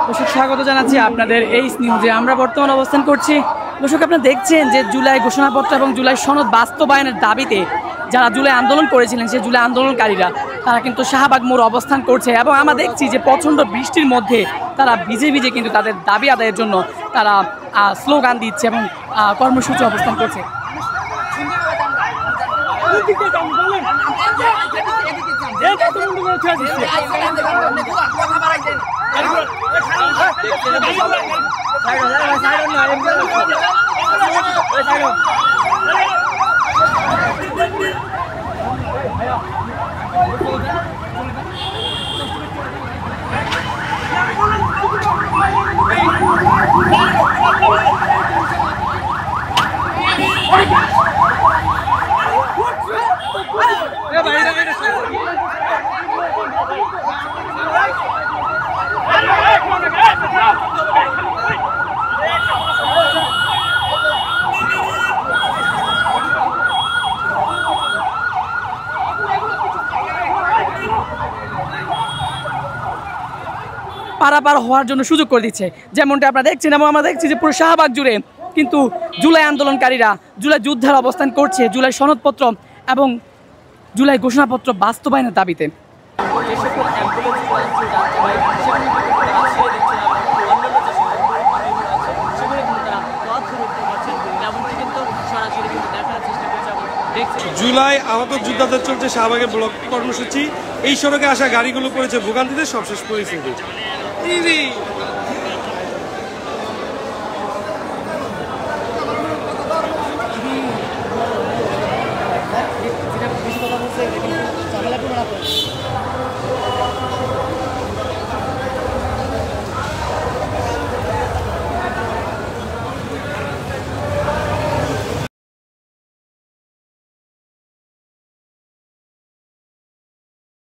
দর্শক স্বাগত জানাচ্ছি আপনাদের এই নিউজে। আমরা বর্তমান অবস্থান করছি। দর্শক আপনারা দেখছেন যে জুলাই ঘোষণাপত্র এবং জুলাই সনদ বাস্তবায়নের দাবিতে যারা জুলাই আন্দোলন করেছিলেন সেই জুলাই আন্দোলনকারীরা তারা কিন্তু শাহবাগ মোড় অবস্থান করছে এবং আমরা দেখছি যে প্রচণ্ড বৃষ্টির মধ্যে তারা ভিজে ভিজে কিন্তু তাদের দাবি আদায়ের জন্য তারা স্লোগান দিচ্ছে এবং কর্মসূচি অবস্থান করছে। পারাপার হওয়ার জন্য সুযোগ করে দিচ্ছে, যেমনটা আপনারা দেখছেন। এবং আমরা দেখছি যে পুরো শাহবাগ জুড়ে কিন্তু জুলাই আন্দোলনকারীরা জুলাই যুদ্ধের অবস্থান করছে জুলাই সনদপত্র এবং জুলাই ঘোষণাপত্র বাস্তবায়নের দাবিতে। জুলাই আহত যোদ্ধাদের চলছে শাহবাগে ব্লক কর্মসূচি। এই সড়কে আসা গাড়িগুলো করেছে ভোগান্তিতে সবশেষ পরিস্থিতি। কথা বলছে